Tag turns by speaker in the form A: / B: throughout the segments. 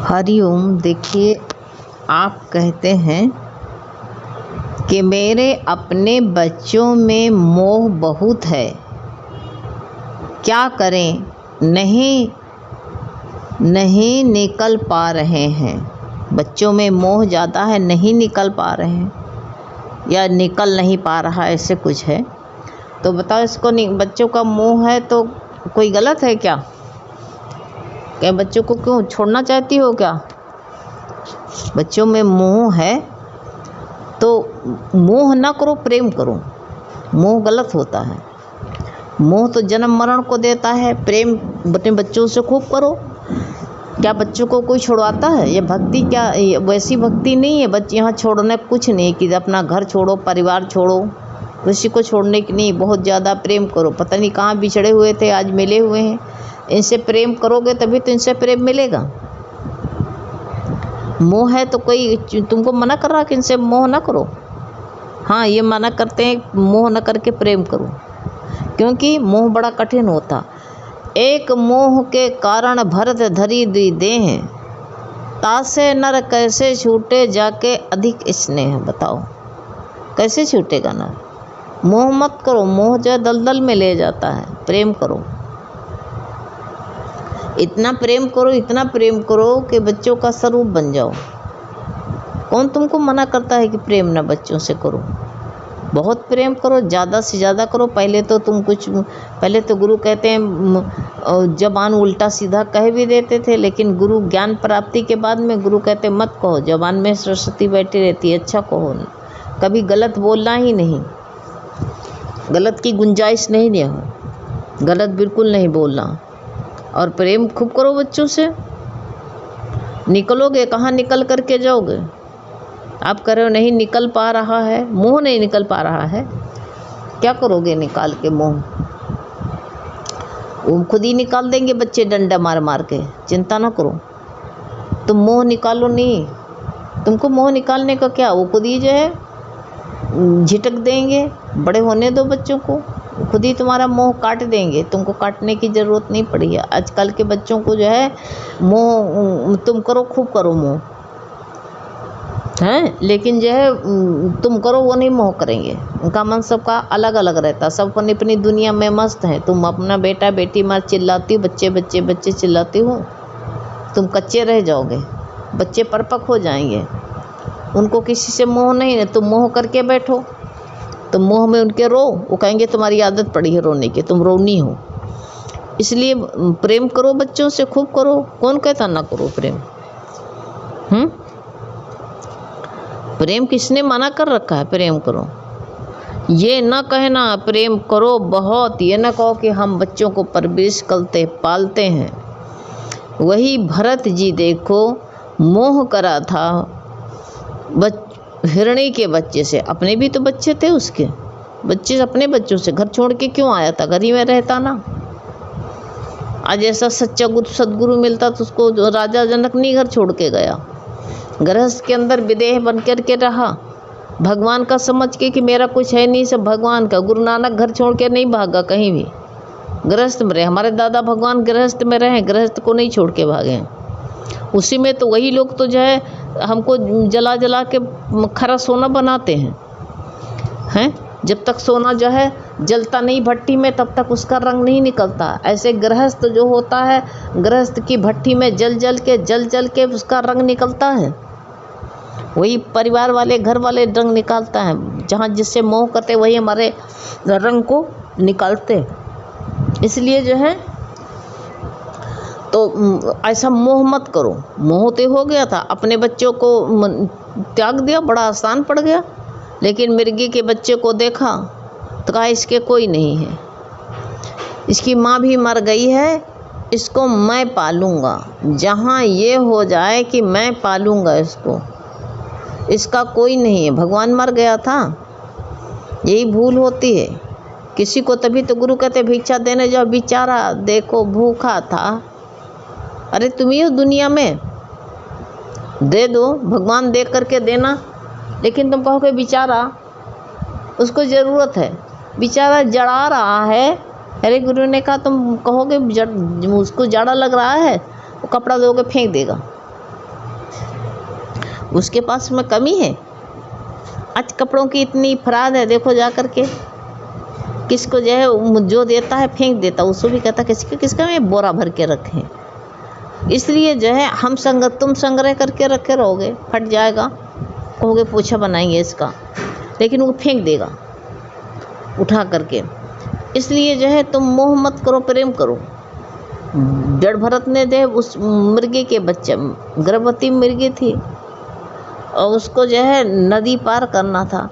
A: हरिओम। देखिए, आप कहते हैं कि मेरे अपने बच्चों में मोह बहुत है, क्या करें, नहीं निकल पा रहे हैं। बच्चों में मोह ज़्यादा है, नहीं निकल पा रहे हैं या निकल नहीं पा रहा, ऐसे कुछ है। तो बताओ, इसको बच्चों का मोह है तो कोई गलत है क्या? क्या बच्चों को क्यों छोड़ना चाहती हो क्या? बच्चों में मोह है तो मोह ना करो, प्रेम करो। मोह गलत होता है। मोह तो जन्म मरण को देता है। प्रेम अपने बच्चों से खूब करो। क्या बच्चों को कोई छुड़वाता है? ये भक्ति क्या वैसी भक्ति नहीं है। बच्चे यहाँ छोड़ने कुछ नहीं कि अपना घर छोड़ो, परिवार छोड़ो, किसी को छोड़ने की नहीं। बहुत ज़्यादा प्रेम करो। पता नहीं कहाँ बिछड़े हुए थे, आज मिले हुए हैं। इनसे प्रेम करोगे तभी तो इनसे प्रेम मिलेगा। मोह है तो कोई तुमको मना कर रहा कि इनसे मोह ना करो। हाँ, ये मना करते हैं मोह न करके प्रेम करो, क्योंकि मोह बड़ा कठिन होता। एक मोह के कारण भरत धरी दी देह, तासे नर कैसे छूटे जाके अधिक स्नेह। बताओ कैसे छूटेगा नर? मोह मत करो। मोह जो दलदल में ले जाता है। प्रेम करो, इतना प्रेम करो, इतना प्रेम करो कि बच्चों का स्वरूप बन जाओ। कौन तुमको मना करता है कि प्रेम ना बच्चों से करो? बहुत प्रेम करो, ज़्यादा से ज़्यादा करो। पहले तो गुरु कहते हैं जबान उल्टा सीधा कह भी देते थे, लेकिन गुरु ज्ञान प्राप्ति के बाद में गुरु कहते मत कहो, जबान में सरस्वती बैठी रहती है, अच्छा कहो। कभी गलत बोलना ही नहीं, गलत की गुंजाइश नहीं हो, गलत बिल्कुल नहीं बोलना। और प्रेम खूब करो बच्चों से। निकलोगे कहाँ? निकल करके जाओगे। आप कह रहे हो नहीं निकल पा रहा है, मोह नहीं निकल पा रहा है, क्या करोगे निकाल के मोह? वो खुद ही निकाल देंगे बच्चे डंडा मार मार के। चिंता ना करो, तुम मोह निकालो नहीं। तुमको मोह निकालने का क्या, वो खुद ही जो है झिटक देंगे। बड़े होने दो बच्चों को, खुद ही तुम्हारा मोह काट देंगे। तुमको काटने की ज़रूरत नहीं पड़ी है। आजकल के बच्चों को जो है मोह तुम करो, खूब करो मोह हैं, लेकिन जो है तुम करो वो नहीं मोह करेंगे। उनका मन सबका अलग अलग रहता, सब अपनी अपनी दुनिया में मस्त हैं। तुम अपना बेटा बेटी मार चिल्लाती हो, बच्चे बच्चे बच्चे चिल्लाती हो, तुम कच्चे रह जाओगे। बच्चे परपक हो जाएंगे, उनको किसी से मोह नहीं है। तुम मोह करके बैठो, तुम मोह में उनके रो, वो कहेंगे तुम्हारी आदत पड़ी है रोने की, तुम रोनी हो। इसलिए प्रेम करो बच्चों से, खूब करो। कौन कहता ना करो प्रेम? प्रेम किसने मना कर रखा है? प्रेम करो। ये ना कहना प्रेम करो बहुत, ये ना कहो कि हम बच्चों को परवरिश करते पालते हैं। वही भरत जी देखो मोह करा था हिरणी के बच्चे से। अपने भी तो बच्चे थे उसके, बच्चे अपने बच्चों से घर छोड़ के क्यों आया था? घर ही में रहता ना। आज ऐसा सच्चा सदगुरु मिलता तो उसको राजा जनक नहीं घर छोड़ के गया। गृहस्थ के अंदर विदेह बन कर के रहा, भगवान का समझ के कि मेरा कुछ है नहीं, सब भगवान का। गुरु नानक घर छोड़ के नहीं भागा कहीं भी, गृहस्थ में रहे। हमारे दादा भगवान गृहस्थ में रहे, गृहस्थ को नहीं छोड़ के भागे। उसी में तो वही लोग तो जो है हमको जला जला के खरा सोना बनाते हैं। जब तक सोना जो है जलता नहीं भट्टी में, तब तक उसका रंग नहीं निकलता। ऐसे गृहस्थ जो होता है, गृहस्थ की भट्टी में जल जल के उसका रंग निकलता है। वही परिवार वाले, घर वाले रंग निकालता है। जहाँ जिससे मोह करते वही हमारे रंग को निकालते। इसलिए जो है तो ऐसा मोह मत करो। मोह तो हो गया था, अपने बच्चों को त्याग दिया, बड़ा आसान पड़ गया। लेकिन मिर्गी के बच्चे को देखा तो कहा इसके कोई नहीं है, इसकी माँ भी मर गई है, इसको मैं पालूंगा। जहाँ ये हो जाए कि मैं पालूंगा इसको, इसका कोई नहीं है, भगवान मर गया था। यही भूल होती है किसी को। तभी तो गुरु कहते भिक्षा देने जाओ, बेचारा देखो भूखा था। अरे तुम ही हो दुनिया में, दे दो, भगवान दे करके देना। लेकिन तुम कहोगे बेचारा, उसको ज़रूरत है, बेचारा जड़ा रहा है। अरे गुरु ने कहा तुम कहोगे उसको जाड़ा लग रहा है, वो कपड़ा दोगे फेंक देगा। उसके पास में कमी है? आज कपड़ों की इतनी फराद है, देखो जा कर के किसको जो है जो देता है फेंक देता, उसको भी कहता किसका में बोरा भर के रखें। इसलिए जो है तुम संग्रह करके रखे रहोगे, फट जाएगा, कहोगे पोछा बनाएंगे इसका, लेकिन वो फेंक देगा उठा करके। इसलिए जो है तुम मोह मत करो, प्रेम करो। जड़ भरत ने जो है उस मुर्गे के बच्चे, गर्भवती मुर्गी थी और उसको जो है नदी पार करना था।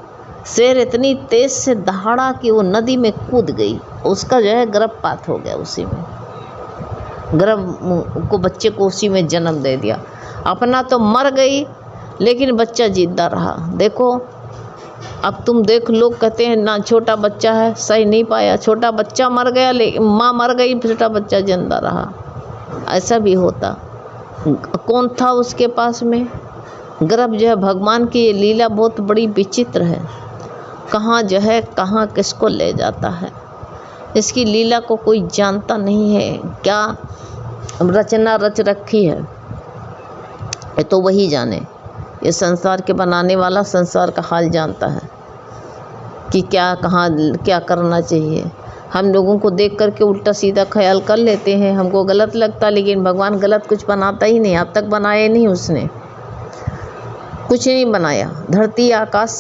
A: शेर इतनी तेज से दहाड़ा कि वो नदी में कूद गई, उसका जो है गर्भपात हो गया, उसी में गर्भ को बच्चे को उसी में जन्म दे दिया। अपना तो मर गई लेकिन बच्चा जिंदा रहा। देखो अब तुम देख, लोग कहते हैं ना छोटा बच्चा है, सही नहीं पाया, छोटा बच्चा मर गया लेकिन माँ मर गई, छोटा बच्चा जिंदा रहा। ऐसा भी होता। कौन था उसके पास में? गर्भ जो है भगवान की ये लीला बहुत बड़ी विचित्र है। कहाँ जो है कहाँ किसको ले जाता है, इसकी लीला को कोई जानता नहीं है। क्या रचना रच रखी है ये तो वही जाने। ये संसार के बनाने वाला संसार का हाल जानता है कि क्या कहाँ क्या करना चाहिए। हम लोगों को देख करके उल्टा सीधा ख्याल कर लेते हैं, हमको गलत लगता, लेकिन भगवान गलत कुछ बनाता ही नहीं। अब तक बनाया नहीं, उसने कुछ नहीं बनाया। धरती आकाश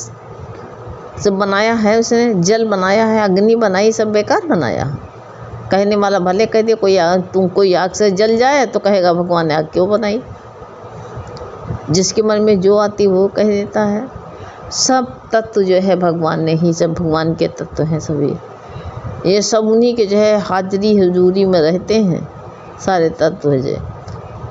A: सब बनाया है उसने, जल बनाया है, अग्नि बनाई, सब बेकार बनाया। कहने वाला भले कह दे कोई आग से जल जाए तो कहेगा भगवान ने आग क्यों बनाई। जिसके मन में जो आती वो कह देता है। सब तत्व जो है भगवान ने ही, सब भगवान के तत्व हैं सभी। ये सब उन्हीं के जो है हाजिरी हुजूरी में रहते हैं सारे तत्व जो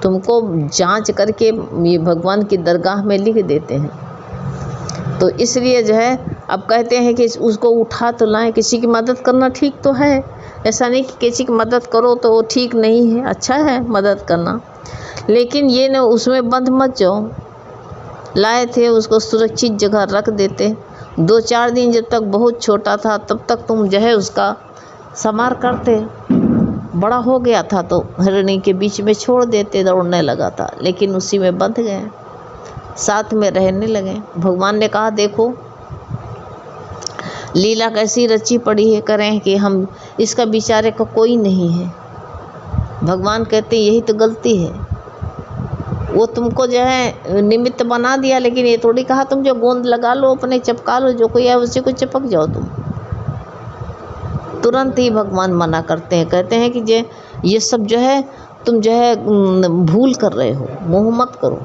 A: तुमको जांच करके ये भगवान की दरगाह में लिख देते हैं। तो इसलिए जो है अब कहते हैं कि उसको उठा तो लाएं। किसी की मदद करना ठीक तो है, ऐसा नहीं कि किसी की मदद करो तो वो ठीक नहीं है, अच्छा है मदद करना, लेकिन ये न उसमें बंद मत जाओ। लाए थे उसको सुरक्षित जगह रख देते। 2-4 दिन जब तक बहुत छोटा था तब तक तुम जो है उसका संभाल करते। बड़ा हो गया था तो हिरणी के बीच में छोड़ देते, दौड़ने लगा था, लेकिन उसी में बंध गए, साथ में रहने लगे। भगवान ने कहा देखो लीला कैसी रची पड़ी है, करें कि हम इसका बेचारे का कोई नहीं है। भगवान कहते यही तो गलती है, वो तुमको जो है निमित्त बना दिया, लेकिन ये थोड़ी कहा तुम जो गोंद लगा लो अपने चिपका लो, जो कोई है उसी को चिपक जाओ तुम। तुरंत ही भगवान मना करते हैं, कहते हैं कि ये सब जो है तुम जो है भूल कर रहे हो, मोह मत करो।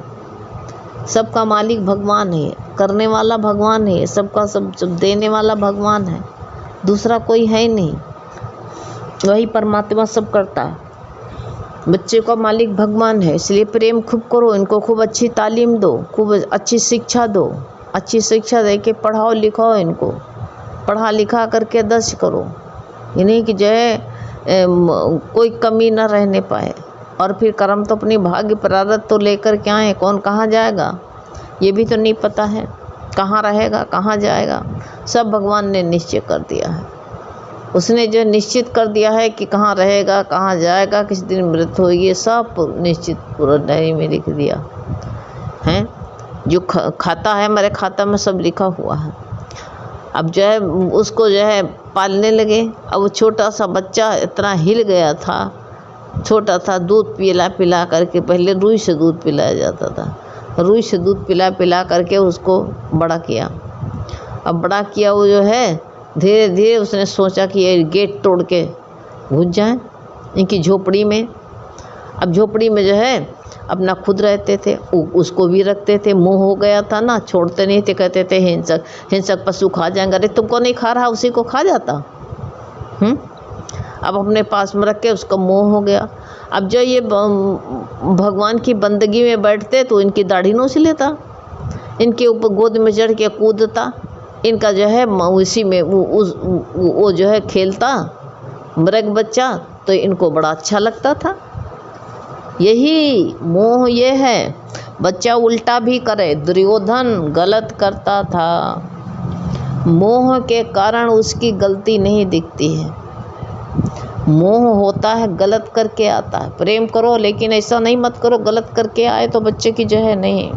A: सबका मालिक भगवान है, करने वाला भगवान है, सबका सब देने वाला भगवान है, दूसरा कोई है नहीं। वही परमात्मा सब करता है। बच्चे का मालिक भगवान है, इसलिए प्रेम खूब करो, इनको खूब अच्छी तालीम दो, खूब अच्छी शिक्षा दो, अच्छी शिक्षा दे के पढ़ाओ लिखाओ, इनको पढ़ा लिखा करके दर्श करो। ये नहीं कि जो है कोई कमी न रहने पाए। और फिर कर्म तो अपनी भाग्य प्रारब्ध तो लेकर के आए, कौन कहाँ जाएगा ये भी तो नहीं पता है, कहाँ रहेगा कहाँ जाएगा, सब भगवान ने निश्चय कर दिया है। उसने जो निश्चित कर दिया है कि कहाँ रहेगा कहाँ जाएगा, किस दिन मृत्यु होगी, सब निश्चित पूरा डायरी में लिख दिया है। जो खाता है हमारे खाता में सब लिखा हुआ है। अब जो है उसको जो है पालने लगे। अब वो छोटा सा बच्चा इतना हिल गया था, छोटा था, दूध पिला करके, पहले रुई से दूध पिलाया जाता था, रुई से दूध पिला करके उसको बड़ा किया। अब बड़ा किया वो जो है धीरे धीरे उसने सोचा कि ये गेट तोड़ के घुस जाए इनकी झोपड़ी में। अब झोपड़ी में जो है अपना खुद रहते थे, उसको भी रखते थे। मुँह हो गया था ना, छोड़ते नहीं थे, कहते थे हिंसक पशु खा जाएंगे। अरे तुमको नहीं खा रहा, उसी को खा जाता। अब अपने पास में रख के उसका मोह हो गया। अब जो ये भगवान की बंदगी में बैठते तो इनकी दाढ़ी नोच लेता, इनके ऊपर गोद में चढ़ के कूदता, इनका जो है उसी में वो जो है खेलता मृग बच्चा, तो इनको बड़ा अच्छा लगता था। यही मोह ये है। बच्चा उल्टा भी करे, दुर्योधन गलत करता था, मोह के कारण उसकी गलती नहीं दिखती है। मोह होता है गलत करके आता है। प्रेम करो लेकिन ऐसा नहीं मत करो गलत करके आए तो बच्चे की जो है नहीं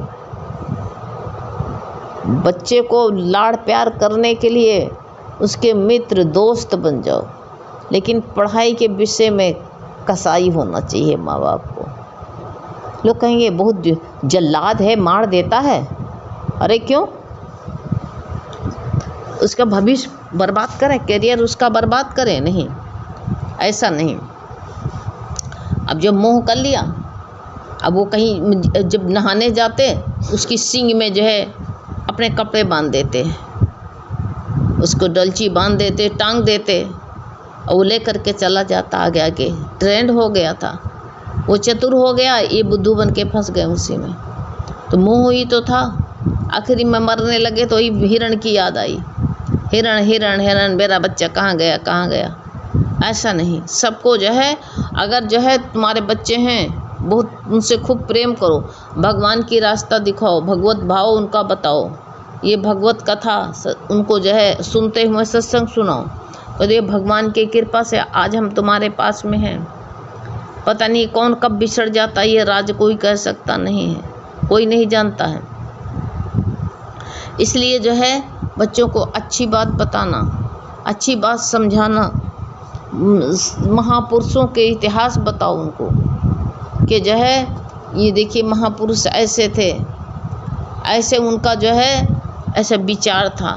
A: बच्चे को लाड़ प्यार करने के लिए उसके मित्र दोस्त बन जाओ, लेकिन पढ़ाई के विषय में कसाई होना चाहिए माँ बाप को। लोग कहेंगे बहुत जल्लाद है, मार देता है। अरे क्यों? उसका भविष्य बर्बाद करें, करियर उसका बर्बाद करें? नहीं, ऐसा नहीं। अब जब मोह कर लिया, अब वो कहीं जब नहाने जाते उसकी सींग में जो है अपने कपड़े बांध देते, उसको डलची बांध देते, टांग देते, और वो ले करके चला जाता आगे आगे। ट्रेंड हो गया था, वो चतुर हो गया, ये बुद्धू बन के फंस गए उसी में। तो मोह ही तो था। आखिरी में मरने लगे तो ही हिरण की याद आई, हिरण हिरण हिरण, मेरा बच्चा कहाँ गया कहाँ गया। ऐसा नहीं, सबको जो है, अगर जो है तुम्हारे बच्चे हैं बहुत, उनसे खूब प्रेम करो, भगवान की रास्ता दिखाओ, भगवत भाव उनका बताओ, ये भगवत कथा उनको जो है सुनते हुए सत्संग सुनाओ। तो ये भगवान की कृपा से आज हम तुम्हारे पास में हैं। पता नहीं कौन कब बिछड़ जाता है, ये राज कोई कह सकता नहीं है, कोई नहीं जानता है। इसलिए जो है बच्चों को अच्छी बात बताना, अच्छी बात समझाना, महापुरुषों के इतिहास बताओ उनको कि जो है ये देखिए महापुरुष ऐसे थे, ऐसे उनका जो है ऐसा विचार था,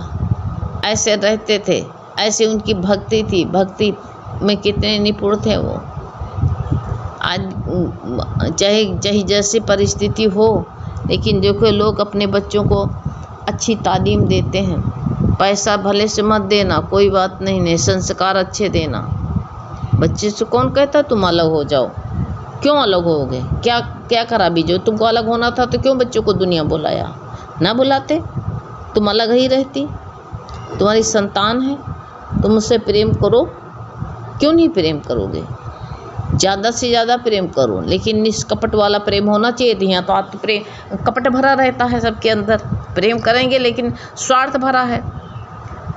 A: ऐसे रहते थे, ऐसे उनकी भक्ति थी, भक्ति में कितने निपुण थे वो। आज चाहे जैसी परिस्थिति हो, लेकिन देखो लोग अपने बच्चों को अच्छी तालीम देते हैं। पैसा भले से मत देना, कोई बात नहीं, संस्कार अच्छे देना। बच्चे से कौन कहता तुम अलग हो जाओ? क्यों अलग होगे? क्या क्या खराबी? जो तुमको अलग होना था तो क्यों बच्चों को दुनिया बुलाया? ना बुलाते, तुम अलग ही रहती। तुम्हारी संतान है, तुम उससे प्रेम करो। क्यों नहीं प्रेम करोगे? ज़्यादा से ज़्यादा प्रेम करो, लेकिन निष्कपट वाला प्रेम होना चाहिए। यहाँ तो आत्म प्रेम कपट भरा रहता है सबके अंदर। प्रेम करेंगे लेकिन स्वार्थ भरा है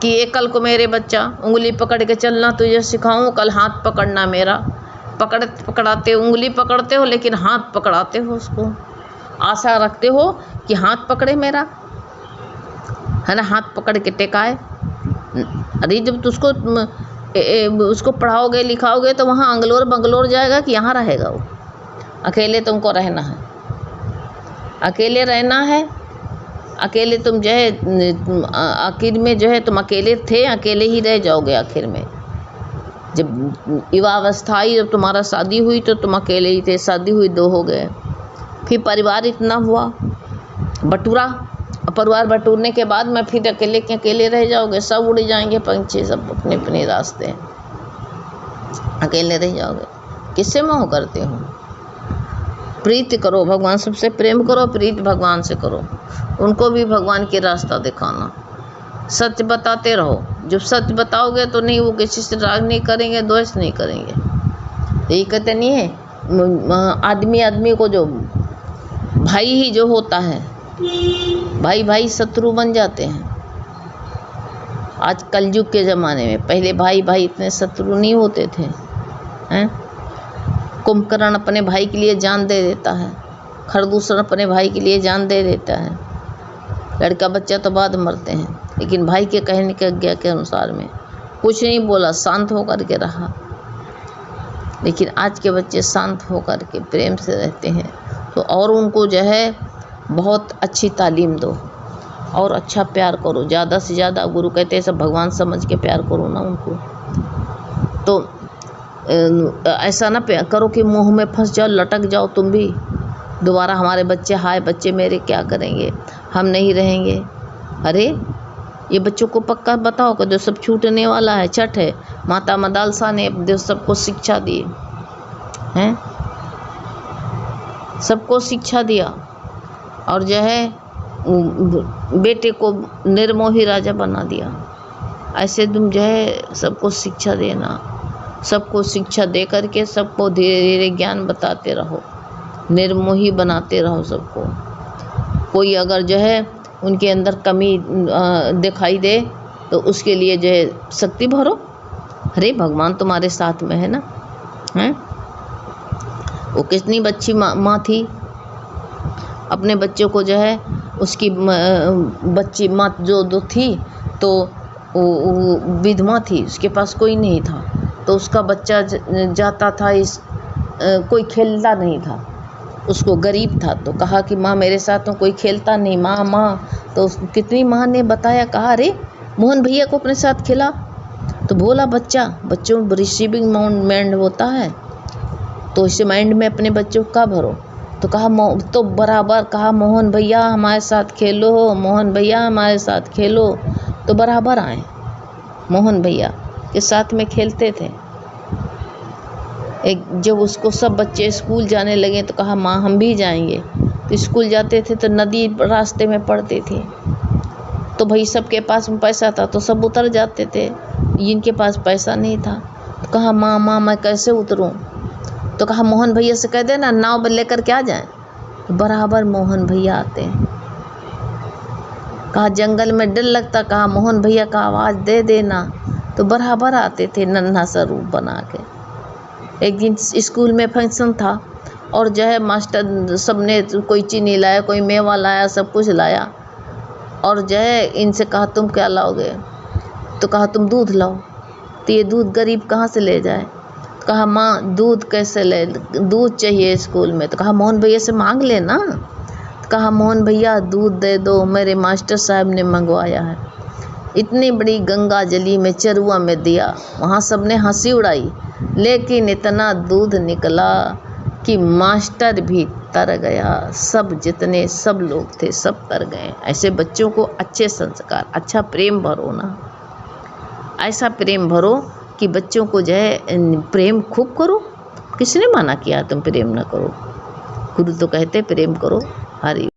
A: कि ये कल को मेरे बच्चा उंगली पकड़ के चलना तुझे सिखाऊं, कल हाथ पकड़ना मेरा। पकड़ाते उंगली पकड़ते हो लेकिन हाथ पकड़ाते हो, उसको आशा रखते हो कि हाथ पकड़े मेरा, है ना, हाथ पकड़ के टेकाए। अरे जब उसको पढ़ाओगे लिखाओगे तो वहाँ अंगलोर बंगलोर जाएगा कि यहाँ रहेगा वो? अकेले तुमको रहना है, अकेले रहना है, अकेले तुम जो है आखिर में जो है तुम अकेले थे, अकेले ही रह जाओगे आखिर में। जब युवावस्था आई, जब तुम्हारा शादी हुई तो तुम अकेले ही थे, शादी हुई 2 हो गए, फिर परिवार इतना हुआ बटूरा, परिवार बटूरने के बाद में फिर अकेले के अकेले रह जाओगे, सब उड़ जाएंगे पंछी, सब अपने अपने रास्ते, अकेले रह जाओगे। किससे मोह करते हो? प्रीति करो, भगवान सबसे प्रेम करो, प्रीति भगवान से करो, उनको भी भगवान की रास्ता दिखाना, सच बताते रहो। जब सच बताओगे तो नहीं, वो किसी से राग नहीं करेंगे, द्वेष नहीं करेंगे। यही कहते नहीं है आदमी को जो भाई ही जो होता है, भाई शत्रु बन जाते हैं। आज कलयुग के ज़माने में, पहले भाई इतने शत्रु नहीं होते थे, हैं? कुंभकर्ण अपने भाई के लिए जान दे देता है, खरदूषण अपने भाई के लिए जान दे देता है, लड़का बच्चा तो बाद मरते हैं, लेकिन भाई के कहने के आज्ञा के अनुसार में कुछ नहीं बोला, शांत होकर के रहा। लेकिन आज के बच्चे शांत होकर के प्रेम से रहते हैं। तो और उनको जो है बहुत अच्छी तालीम दो और अच्छा प्यार करो, ज़्यादा से ज़्यादा। गुरु कहते हैं सब भगवान समझ के प्यार करो ना उनको। तो ऐसा ना प्यार करो कि मुँह में फंस जाओ, लटक जाओ तुम भी। दोबारा हमारे बच्चे, हाय बच्चे मेरे क्या करेंगे, हम नहीं रहेंगे। अरे ये बच्चों को पक्का बताओ कि जो सब छूटने वाला है, छठ है। माता मदालसा ने जो सबको शिक्षा दी हैं, सबको शिक्षा दिया, और जो है बेटे को निर्मोही राजा बना दिया। ऐसे तुम जो है सबको शिक्षा देना, सबको शिक्षा दे करके सबको धीरे धीरे ज्ञान बताते रहो, निर्मोही बनाते रहो सबको। कोई अगर जो है उनके अंदर कमी दिखाई दे तो उसके लिए जो है शक्ति भरो। अरे भगवान तुम्हारे साथ में है ना, हैं? वो कितनी अच्छी माँ थी, अपने बच्चों को जो है उसकी बच्ची माँ जो थी तो वो विधवा थी, उसके पास कोई नहीं था, तो उसका बच्चा जाता था कोई खेलता नहीं था, उसको गरीब था, तो कहा कि माँ मेरे साथ तो कोई खेलता नहीं, माँ। तो कितनी माँ ने बताया, कहा अरे मोहन भैया को अपने साथ खिला। तो बोला बच्चों रिसीविंग माइंड होता है, तो इसे माइंड में अपने बच्चों का भरो। तो कहा तो बराबर कहा मोहन भैया हमारे साथ खेलो, मोहन भैया हमारे साथ खेलो, तो बराबर आए, मोहन भैया के साथ में खेलते थे। जब उसको सब बच्चे स्कूल जाने लगे तो कहा माँ हम भी जाएंगे। तो स्कूल जाते थे तो नदी रास्ते में पड़ती थी, तो भाई सबके पास में पैसा था तो सब उतर जाते थे, जिनके पास पैसा नहीं था तो कहा माँ मैं कैसे उतरूँ। तो कहा मोहन भैया से कह देना नाव लेकर क्या जाएं। तो बराबर मोहन भैया आते हैं। कहा जंगल में डर लगता, कहा मोहन भैया का आवाज़ दे देना, तो बराबर आते थे नन्हा सा रूप बना के। एक दिन स्कूल में फंक्शन था और जो है मास्टर सबने कोई चीनी लाया, कोई मेवा लाया, सब कुछ लाया, और जो है इनसे कहा तुम क्या लाओगे। तो कहा तुम दूध लाओ। तो ये दूध गरीब कहाँ से ले जाए। तो कहा माँ दूध कैसे ले, दूध चाहिए स्कूल में। तो कहा मोहन भैया से मांग लेना। तो कहा मोहन भैया दूध दे दो, मेरे मास्टर साहब ने मंगवाया है। इतनी बड़ी गंगा जली में चरुआ में दिया, वहाँ सबने हंसी उड़ाई, लेकिन इतना दूध निकला कि मास्टर भी तर गया, सब लोग थे सब तर गए। ऐसे बच्चों को अच्छे संस्कार, अच्छा प्रेम भरो ना, ऐसा प्रेम भरो कि बच्चों को जो है प्रेम खूब करो। किसने मना किया तुम प्रेम ना करो, गुरु तो कहते प्रेम करो। हरि